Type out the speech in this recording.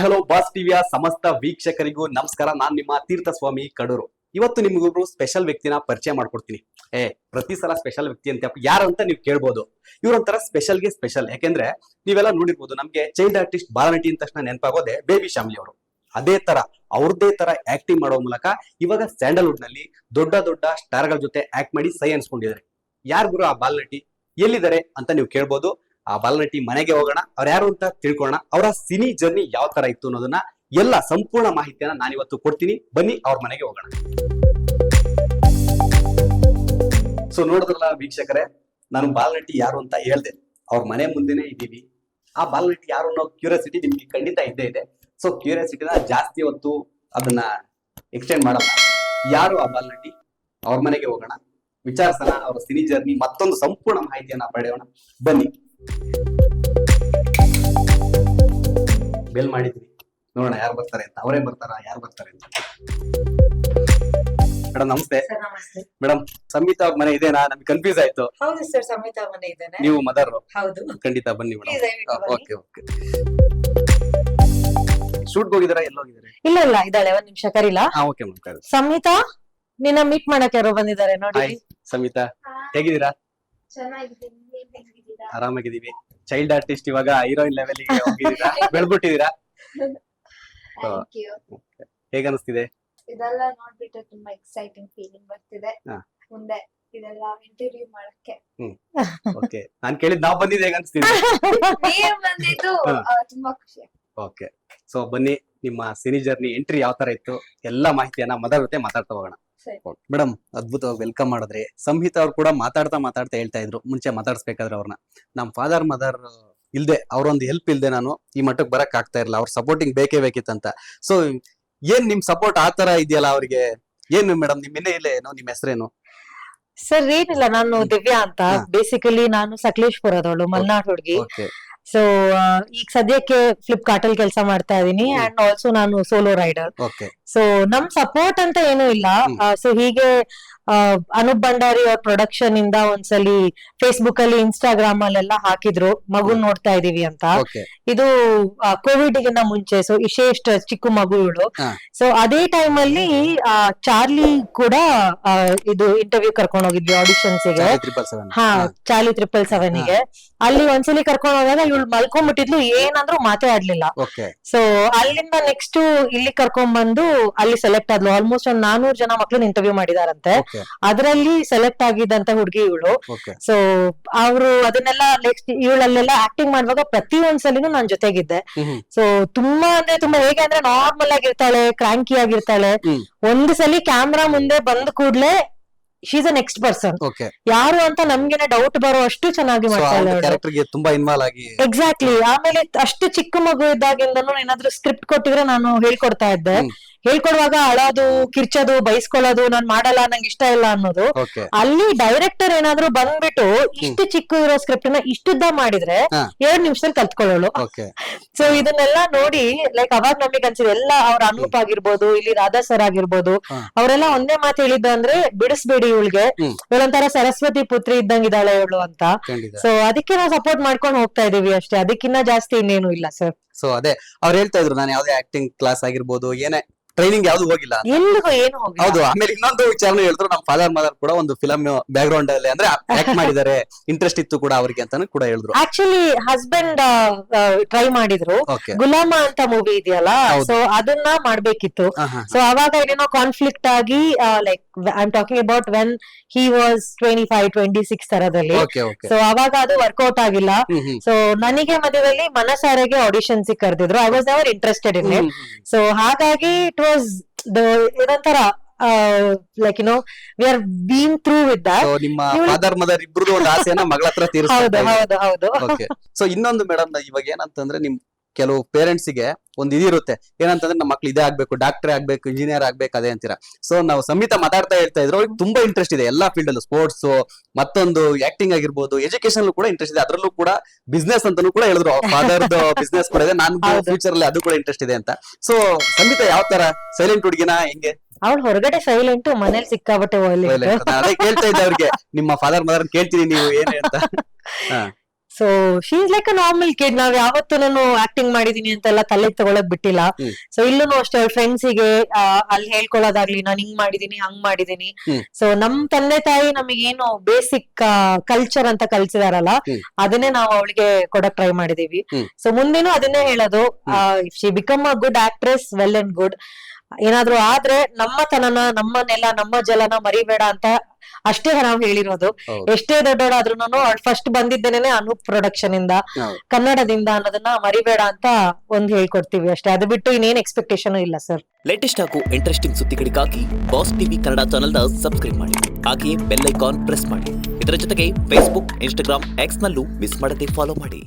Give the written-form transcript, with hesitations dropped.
Hello boss ಟಿವಿಯ ಸಮಸ್ತ ವೀಕ್ಷಕರಿಗೂ ನಮಸ್ಕಾರ. ನಾನ್ ನಿಮ್ಮ ತೀರ್ಥಸ್ವಾಮಿ ಕಡೂರು. ಇವತ್ತು ನಿಮ್ಗೊಬ್ರು ಸ್ಪೆಷಲ್ ವ್ಯಕ್ತಿನ ಪರಿಚಯ ಮಾಡ್ಕೊಡ್ತೀನಿ. ಪ್ರತಿ ಸಲ ಸ್ಪೆಷಲ್ ವ್ಯಕ್ತಿ ಅಂತ ಯಾರು ಅಂತ ನೀವು ಕೇಳ್ಬೋದು. ಇವ್ರೊಂಥರ ಸ್ಪೆಷಲ್ಗೆ ಸ್ಪೆಷಲ್. ಯಾಕೆಂದ್ರೆ ನೀವೆಲ್ಲ ನೋಡಿರ್ಬೋದು, ನಮ್ಗೆ ಚೈಲ್ಡ್ ಆರ್ಟಿಸ್ಟ್ ಬಾಲನಟಿ ಅಂದ ತಕ್ಷಣ ನೆನಪಾಗೋದೆ ಬೇಬಿ ಶಾಮಿಲಿ ಅವರು. ಅದೇ ತರ ಅವ್ರದ್ದೇ ತರ ಆಕ್ಟಿಂಗ್ ಮಾಡೋ ಮೂಲಕ ಇವಾಗ ಸ್ಯಾಂಡಲ್ವುಡ್ ನಲ್ಲಿ ದೊಡ್ಡ ದೊಡ್ಡ ಸ್ಟಾರ್ ಗಳ ಜೊತೆ ಆಕ್ಟ್ ಮಾಡಿ ಸೈ ಅನ್ಸ್ಕೊಂಡಿದ್ದಾರೆ. ಯಾರು ಗುರು ಆ ಬಾಲನಟಿ, ಎಲ್ಲಿದ್ದಾರೆ ಅಂತ ನೀವು ಕೇಳ್ಬೋದು. ಆ ಬಾಲನಟಿ ಮನೆಗೆ ಹೋಗೋಣ, ಅವ್ರು ಯಾರು ಅಂತ ತಿಳ್ಕೊಳ್ಳೋಣ. ಅವರ ಸಿನಿ ಜರ್ನಿ ಯಾವ ತರ ಇತ್ತು ಅನ್ನೋದನ್ನ ಎಲ್ಲ ಸಂಪೂರ್ಣ ಮಾಹಿತಿಯನ್ನ ನಾನಿವತ್ತು ಕೊಡ್ತೀನಿ. ಬನ್ನಿ ಅವ್ರ ಮನೆಗೆ ಹೋಗೋಣ. ಸೊ ನೋಡಿದ್ರಲ್ಲ ವೀಕ್ಷಕರೇ, ನಾನು ಬಾಲನಟಿ ಯಾರು ಅಂತ ಹೇಳ್ದೆ. ಅವ್ರ ಮನೆ ಮುಂದೆನೆ ಇದ್ದೀವಿ. ಆ ಬಾಲನಟಿ ಯಾರು ಅನ್ನೋ ಕ್ಯೂರಿಯಾಸಿಟಿ ನಿಮ್ಗೆ ಖಂಡಿತ ಇದ್ದೇ ಇದೆ. ಸೊ ಕ್ಯೂರಿಯಾಸಿಟಿನ ಜಾಸ್ತಿ ಹೊತ್ತು ಅದನ್ನ ಎಕ್ಸ್ಟೆಂಡ್ ಮಾಡಲ್ಲ. ಯಾರು ಆ ಬಾಲನಟಿ, ಅವ್ರ ಮನೆಗೆ ಹೋಗೋಣ, ವಿಚಾರಿಸೋಣ. ಅವರ ಸಿನಿ ಜರ್ನಿ ಮತ್ತೊಂದು ಸಂಪೂರ್ಣ ಮಾಹಿತಿಯನ್ನ ಪಡೆಯೋಣ. ಬನ್ನಿ. ಬೆಲ್ ಮಾಡಿದ್ವಿ, ನೋಡೋಣ ಯಾರು ಬರ್ತಾರೆ ಅಂತ. ಅವರೇ ಬರ್ತಾರ, ಯಾರು ಬರ್ತಾರೆ ಅಂತ. ಮೇಡಮ್ ನಮಸ್ತೆ. ಮೇಡಮ್, ಸಂಗೀತ ಅವ್ರ ಮನೆ ಇದೇನಾ? ನಮ್ಗೆ ಕನ್ಫ್ಯೂಸ್ ಆಯ್ತು. ಹೌದು ಸರ್, ಸಂಗೀತ ಮನೆ ಇದ್ದೇನೆ. ನೀವು ಮದರ್? ಹೌದು. ಖಂಡಿತ ಬನ್ನಿ ಮೇಡಮ್. Okay okay. ಶೂಟ್ ಹೋಗಿದಾರ, ಎಲ್ಲ ಹೋಗಿದ್ದಾರೆ? ಇಲ್ಲ ಇಲ್ಲ, ಇದ್ದಾಳೆ, ಒಂದ್ ನಿಮಿಷ ಕರೀಲಾ? Okay madam. ಸಂಗೀತ, ನಿನ್ನ ಮೀಟ್ ಮಾಡಕ್ಕೆ ಯಾರೋ ಬಂದಿದ್ದಾರೆ ನೋಡಿ. ಹಾಯ್ ಸಂಗೀತ, ಹೇಗಿದ್ದೀರಾ? ಚೆನ್ನಾಗಿದ್ದೀನಿ, ನೀವ್ ಹೇಗಿದ್ದೀರಾ? ಆರಾಮಾಗಿದ್ದೀವಿ. ಚೈಲ್ಡ್ ಆರ್ಟಿಸ್ಟ್ ಇವಾಗ ಹೀರೋಯಿನ್ ಲೆವೆಲ್ ಗೆ ಹೋಗಿದ್ದೀರಾ, ಬೆಳ್ಬಿಟ್ಟಿದ್ದೀರಾ. Thank you. ಹೇಗ ಅನಿಸ್ತಿದೆ? ಇದೆಲ್ಲ ನೋಡ್ಬಿಟ್ಟು ತುಂಬಾ ಎಕ್ಸೈಟಿಂಗ್ ಫೀಲಿಂಗ್ ಬರ್ತಿದೆ. ಹಾ. ಮುಂದೆ ಇದೆಲ್ಲ ಇಂಟರ್ವ್ಯೂ ಮಾಡಕ್ಕೆ ಓಕೆ, ನಾನ್ ಕೇಳಿದ್ ನಾವ್ ಬಂದಿದ್ದು ಹೇಗ ಅನಿಸ್ತಿದೆ? ನೀವ್ ಬಂದಿದ್ದು ಹಾ. ತುಂಬಾ ಖುಷಿ. ಓಕೆ, ಸೊ ಬನ್ನಿ, ನಿಮ್ಮ ಸಿನಿ ಜರ್ನಿ ಎಂಟ್ರಿ ಯಾವ ತರ ಇತ್ತು ಎಲ್ಲಾ ಮಾಹಿತಿಯನ್ನ ಮದರ್ ಜೊತೆ ಮಾತಾಡ್ತಾ ಹೋಗೋಣ. ಸರಿ. ಮೇಡಮ್, ಅದ್ಭುತವಾಗಿ ವೆಲ್ಕಮ್ ಮಾಡಿದ್ರಿ. ಸಂಹಿತಾ ಅವ್ರು ಕೂಡ ಮಾತಾಡ್ತಾ ಹೇಳ್ತಾ ಇದ್ರು ಮುಂಚೆ ಮಾತಾಡ್ಸ್ಬೇಕಾದ್ರೆ ಅವ್ರನ್ನ, ನಮ್ ಫಾದರ್ ಮದರ್ ಇಲ್ದೆ, ಅವ್ರೊಂದು ಹೆಲ್ಪ್ ಇಲ್ದೆ ನಾನು ಈ ಮಟ್ಟಕ್ಕೆ ಬರಕ್ ಆಗ್ತಾ ಇರಲಿಲ್ಲ. ಅವ್ರ ಸಪೋರ್ಟಿಂಗ್ ಬೇಕೇ ಬೇಕಿತ್ತಂತ. ಸೊ ಏನ್ ನಿಮ್ ಸಪೋರ್ಟ್ ಆ ತರ ಇದೆಯಲ್ಲ ಅವ್ರಿಗೆ? ಏನು ಮೇಡಮ್, ನಿಮ್ ಇನ್ನೇ ಇಲ್ಲ ಏನೋ, ನಿಮ್ ಹೆಸರೇನು? ಸರ್ ಏನಿಲ್ಲ, ನಾನು ದಿವ್ಯಾ ಅಂತ. ಬೇಸಿಕಲಿ ನಾನು ಸಕಲೇಶ್ಪುರದವಳು, ಮಲ್ನಾಡ್ ಹುಡುಗಿ. ಓಕೆ ಸೊ ಈಗ ಸದ್ಯಕ್ಕೆ ಫ್ಲಿಪ್ಕಾರ್ಟ್ ಅಲ್ಲಿ ಕೆಲಸ ಮಾಡ್ತಾ ಇದೀನಿ. ಅಂಡ್ ಆಲ್ಸೋ ನಾನು ಸೋಲೋ ರೈಡರ್. ಓಕೆ. ಸೊ ನಮ್ ಸಪೋರ್ಟ್ ಅಂತ ಏನೂ ಇಲ್ಲ. ಸೊ ಹೀಗೆ ಅನೂಪ್ ಭಂಡಾರಿ ಅವ್ರ ಪ್ರೊಡಕ್ಷನ್ ಇಂದ ಒಂದ್ಸಲಿ ಫೇಸ್ಬುಕ್ ಅಲ್ಲಿ, ಇನ್ಸ್ಟಾಗ್ರಾಮ್ ಅಲ್ಲೆಲ್ಲ ಹಾಕಿದ್ರು ಮಗುನ್ ನೋಡ್ತಾ ಇದೀವಿ ಅಂತ. ಓಕೆ. ಇದು ಕೋವಿಡ್ ಗಿನ್ನ ಮುಂಚೆ. ಸೊ ಇಷ್ಟೇ ಚಿಕ್ಕ ಮಗು ಇವಳು. ಹಾ. ಸೊ ಅದೇ ಟೈಮ್ ಅಲ್ಲಿ ಚಾರ್ಲಿ ಕೂಡ ಇದು ಇಂಟರ್ವ್ಯೂ ಕರ್ಕೊಂಡು ಹೋಗಿದ್ವಿ ಆಡಿಷನ್ಸ್ ಗೆ. 777. ಹಾ, ಚಾರ್ಲಿ 777 ಗೆ. ಅಲ್ಲಿ ಒಂದ್ಸಲಿ ಕರ್ಕೊಂಡು ಹೋದಾಗ ಇವಳು ಮಲ್ಕೊಂಡ್ಬಿಟ್ಟಿದ್ಲು, ಏನಂದ್ರು ಮಾತೇ ಆಡ್ಲಿಲ್ಲ. ಓಕೆ. ಸೊ ಅಲ್ಲಿಂದ ನೆಕ್ಸ್ಟ್ ಇಲ್ಲಿ ಕರ್ಕೊಂಡ್ ಬಂದು ಅಲ್ಲಿ ಸೆಲೆಕ್ಟ್ ಆದ್ಲು. ಆಲ್ಮೋಸ್ಟ್ ಒಂದ್ 400 ಜನ ಮಕ್ಳನ್ನ ಇಂಟರ್ವ್ಯೂ ಮಾಡಿದಾರಂತೆ. ಓಕೆ. ಅದರಲ್ಲಿ ಸೆಲೆಕ್ಟ್ ಆಗಿದ್ದಂತ ಹುಡುಗಿ ಇವಳು. ಓಕೆ. ಸೊ ಅವರು ಅದನ್ನೆಲ್ಲ ನೆಕ್ಸ್ಟ್ ಇವಳಲ್ಲೆಲ್ಲ ಆಕ್ಟಿಂಗ್ ಮಾಡುವಾಗ ಪ್ರತಿ ಒಂದ್ಸಲಿನೂ ನಾನ್ ಜೊತೆಗಿದ್ದೆ. ಸೊ ತುಂಬಾ ಅಂದ್ರೆ ತುಂಬಾ, ಹೇಗೆ ಅಂದ್ರೆ ನಾರ್ಮಲ್ ಆಗಿರ್ತಾಳೆ, ಕ್ರಾಂಕಿ ಆಗಿರ್ತಾಳೆ. ಒಂದ್ ಸಲಿ ಕ್ಯಾಮ್ರಾ ಮುಂದೆ ಬಂದ ಕೂಡ್ಲೆ she's a next person. Okay. ಯಾರು ಅಂತ ನಮ್ಗೆನೆ ಡೌಟ್ ಬರೋ ಅಷ್ಟು ಚೆನ್ನಾಗಿ ಮಾಡ್ತಾಳೆ ಅವಳು. ಕ್ಯಾರೆಕ್ಟರ್ ಗೆ ತುಂಬಾ ಇನ್ವಾಲ್ವ್ ಆಗಿ. ಎಕ್ಸಾಕ್ಟ್ಲಿ. ಆಮೇಲೆ ಅಷ್ಟು ಚಿಕ್ಕ ಮಗು ಇದ್ದಾಗಿಂದನು ಏನಾದ್ರು ಸ್ಕ್ರಿಪ್ಟ್ ಕೊಟ್ಟಿದ್ರೆ ನಾನು ಹೇಳ್ಕೊಡ್ತಾ ಇದ್ದೆ. ಹೇಳ್ಕೊಡುವಾಗ ಅಳೋದು, ಕಿರ್ಚೋದು, ಬೈಸ್ಕೊಳ್ಳೋದು, ನಾನ್ ಮಾಡಲ್ಲ, ನಂಗೆ ಇಷ್ಟ ಇಲ್ಲ ಅನ್ನೋದು. ಓಕೆ. ಅಲ್ಲಿ ಡೈರೆಕ್ಟರ್ ಏನಾದ್ರು ಬಂದ್ಬಿಟ್ಟು ಇಷ್ಟು ಚಿಕ್ಕ ಇರೋ ಸ್ಕ್ರಿಪ್ಟ್ ನ ಇಷ್ಟುದ್ದ ಮಾಡಿದ್ರೆ 2 ನಿಮಿಷದಲ್ಲಿ ಕಲ್ತ್ಕೊಳ್ಳೋಳು. ಓಕೆ. ಸೊ ಇದನ್ನೆಲ್ಲ ನೋಡಿ ಲೈಕ್ ಅವಾಗ ನಮಗೆ ಅನ್ಸಿದೆ, ಎಲ್ಲ ಅವ್ರ ಅನೂಪ್ ಆಗಿರ್ಬೋದು, ಇಲ್ಲಿ ರಾಧಾ ಸರ್ ಆಗಿರ್ಬೋದು, ಅವರೆಲ್ಲ ಒಂದೇ ಮಾತು ಹೇಳಿದ್ದು ಅಂದ್ರೆ, ಬಿಡಿಸ್ಬೇಡಿ ಇವಳಿಗೆ, ಇವಳೊಂಥರ ಸರಸ್ವತಿ ಪುತ್ರಿ ಇದ್ದಂಗಿದ್ದಾಳೆ ಇವಳು ಅಂತ. ಖಂಡಿತ. ಸೊ ಅದಕ್ಕೆ ನಾವು ಸಪೋರ್ಟ್ ಮಾಡ್ಕೊಂಡು ಹೋಗ್ತಾ ಇದೀವಿ ಅಷ್ಟೇ, ಅದಕ್ಕಿನ್ನ ಜಾಸ್ತಿ ಇನ್ನೇನು ಇಲ್ಲ ಸರ್. ಸೊ ಅದೇ ಅವ್ರು ಹೇಳ್ತಾ ಇದ್ರು, ನಾನು ಯಾವ್ದೇ ಆಕ್ಟಿಂಗ್ ಕ್ಲಾಸ್ ಆಗಿರ್ಬೋದು, ಏನೇ ಟ್ರೈನಿಂಗ್ ಯಾವ್ದು ಹೋಗಿಲ್ಲ. ಎಲ್ಲಿಗೂ ಏನು ಹೋಗಿಲ್ಲ. ಹೌದು. ಆಮೇಲೆ ಇನ್ನೊಂದು ವಿಚಾರನೂ ಹೇಳಿದ್ರು, ನಮ್ಮ ಫಾದರ್ ಮದರ್ ಕೂಡ ಒಂದು ಫಿಲಂ ಬ್ಯಾಕ್ ಗ್ರೌಂಡ್ ಅಲ್ಲಿ ಅಂದ್ರೆ ಆಕ್ಟ್ ಮಾಡಿದ್ದಾರೆ, ಇಂಟ್ರೆಸ್ಟ್ ಇತ್ತು ಕೂಡ ಅವ್ರಿಗೆ ಅಂತಾನು ಕೂಡ ಹೇಳಿದ್ರು. ಆಕ್ಚುಲಿ ಹಸ್ಬೆಂಡ್ ಟ್ರೈ ಮಾಡಿದ್ರು. ಓಕೆ. ಗುಲಾಮ ಅಂತ ಮೂವಿ ಇದೆಯಲ್ಲ, ಹೌದು. ಸೊ ಅದನ್ನ ಮಾಡ್ಬೇಕಿತ್ತು. ಸೊ ಅವಾಗ ಏನೇನೋ ಕಾನ್ಫ್ಲಿಕ್ಟ್ ಆಗಿ, like I am talking about when he was 25-26 ತರದಲ್ಲಿ. ಓಕೆ. ಓಕೆ. ಸೊ ಅವಾಗ ಅದು ವರ್ಕೌಟ್ ಆಗಿಲ್ಲ. ಸೊ ನನಗೆ ಮಧ್ಯದಲ್ಲಿ ಮನಸಾರೆಗೆ ಆಡಿಷನ್ಸ್ ಕರೆದಿದ್ರು. I was never interested in it. So ಹಾಗಾಗಿ ಇಟ್ ವಾಸ್ ಇದೊಂಥರ like we are been through with that. So ನಿಮ್ಮ ಫಾದರ್ ಮದರ್ ಇಬ್ರದ್ದು ಒಂದು ಆಸೆಯನ್ನ ಮಗಳ ಹತ್ರ ಹೌದು ತೀರಿಸ್ತಾ ಹೌದು ಹೌದು. ಓಕೆ. ಸೊ ಇನ್ನೊಂದು ಮೇಡಮ್, ಇವಾಗ ಏನಂತಂದ್ರೆ ನಿಮ್ ಕೆಲವು ಪೇರೆಂಟ್ಸ್ ಗೆ ಒಂದು ಇದಿರುತ್ತೆ, ಏನಂತಂದ್ರೆ ನಮ್ಮ ಮಕ್ಳು ಇದೇ ಆಗ್ಬೇಕು, ಡಾಕ್ಟರ್ ಆಗ್ಬೇಕು, ಇಂಜಿನಿಯರ್ ಆಗ್ಬೇಕು, ಅದೇ ಅಂತೀರಾ. ಸೊ ನಾವು ಸಂಹಿತಾ ಮಾತಾಡ್ತಾ ಹೇಳ್ತಾ ಇದ್ರು, ಅವ್ರಿಗೆ ತುಂಬಾ ಇಂಟ್ರೆಸ್ಟ್ ಇದೆ ಎಲ್ಲಾ ಫೀಲ್ಡ್ ಅಲ್ಲೂ, ಸ್ಪೋರ್ಟ್ಸ್, ಮತ್ತೊಂದು ಆಕ್ಟಿಂಗ್ ಆಗಿರ್ಬೋದು, ಎಜುಕೇಶನ್ ಕೂಡ ಇಂಟ್ರೆಸ್ಟ್ ಇದೆ. ಅದ್ರಲ್ಲೂ ಕೂಡ ಬಿಸ್ನೆಸ್ ಅಂತಾನು ಕೂಡ ಹೇಳಿದ್ರು, ಫಾದರ್ ಬಿಸ್ನೆಸ್ ಕೂಡ ಇದೆ, ನಾನು ಫ್ಯೂಚರ್ ಅಲ್ಲಿ ಅದು ಕೂಡ ಇಂಟ್ರೆಸ್ಟ್ ಇದೆ ಅಂತ. ಸೊ ಸಂಹಿತಾ ಯಾವ ತರ, ಸೈಲೆಂಟ್ ಹುಡುಗಿನ ಹೆಂಗೆ? ಅವಳು ಹೊರಗಡೆ ಸೈಲೆಂಟ್, ಮನೇಲಿ ಸಿಕ್ಕಾಬಟ್ಟೆ ಅದೇ ಕೇಳ್ತಾ ಇದ್ದೆ ಅವ್ರಿಗೆ, ನಿಮ್ಮ ಫಾದರ್ ಮದರ್ ಕೇಳ್ತೀನಿ ನೀವು ಏನೇ ಅಂತ. So she is like a normal kid. ನಾವ್ ಯಾವತ್ತೂ ನಾನು ಆಕ್ಟಿಂಗ್ ಮಾಡಿದೀನಿ ಅಂತೆಲ್ಲ ತಲೆ ತಗೊಳಕ್ ಬಿಟ್ಟಿಲ್ಲ. ಸೊ ಇಲ್ಲೂ ಅಷ್ಟೇ ಫ್ರೆಂಡ್ಸಿಗೆ ಅಲ್ಲಿ ಹೇಳ್ಕೊಳ್ಳೋದಾಗ್ಲಿ, ನಾನು ಹಿಂಗ್ ಮಾಡಿದೀನಿ ಹಂಗ್ ಮಾಡಿದೀನಿ. ಸೊ ನಮ್ ತಂದೆ ತಾಯಿ ನಮಗೇನು ಬೇಸಿಕ್ ಕಲ್ಚರ್ ಅಂತ ಕಲ್ಸಿದಾರಲ್ಲ, ಅದನ್ನೇ ನಾವು ಅವಳಿಗೆ ಕೊಡಕ್ ಟ್ರೈ ಮಾಡಿದೀವಿ. ಸೊ ಮುಂದೇನು ಅದನ್ನೇ ಹೇಳೋದು, if she become a good actress, well and good. ಏನಾದ್ರು ಆದ್ರೆ ನಮ್ಮ ತನನ, ನಮ್ಮ ನೆಲ, ನಮ್ಮ ಜಲನ ಮರಿಬೇಡ ಅಂತ ಅಷ್ಟೇ ನಾವು ಹೇಳಿರೋದು. ಎಷ್ಟೇ ದೊಡ್ಡೋಡಾದ್ರೂ ಅವಳು ಫಸ್ಟ್ ಬಂದಿದ್ದೇನೆ ಅನೂಪ್ ಪ್ರೊಡಕ್ಷನ್ ಇಂದ, ಕನ್ನಡದಿಂದ ಅನ್ನೋದನ್ನ ಮರಿಬೇಡ ಅಂತ ಒಂದ್ ಹೇಳ್ಕೊಡ್ತೀವಿ ಅಷ್ಟೇ. ಅದು ಬಿಟ್ಟು ಇನ್ನೇನ್ ಎಕ್ಸ್ಪೆಕ್ಟೇಷನ್ ಇಲ್ಲ ಸರ್. ಲೇಟೆಸ್ಟ್ ಹಾಗೂ ಇಂಟ್ರೆಸ್ಟಿಂಗ್ ಸುದ್ದಿಗಳಿಗಾಗಿ ಬಾಸ್ ಟಿವಿ ಕನ್ನಡ ಚಾನೆಲ್ನ ಸಬ್ಸ್ಕ್ರೈಬ್ ಮಾಡಿ, ಹಾಗೆಯೇ ಬೆಲ್ ಐಕಾನ್ ಪ್ರೆಸ್ ಮಾಡಿ. ಇದರ ಜೊತೆಗೆ ಫೇಸ್ಬುಕ್, ಇನ್ಸ್ಟಾಗ್ರಾಮ್, ಎಕ್ಸ್ ನಲ್ಲೂ ಮಿಸ್ ಮಾಡದೆ ಫಾಲೋ ಮಾಡಿ.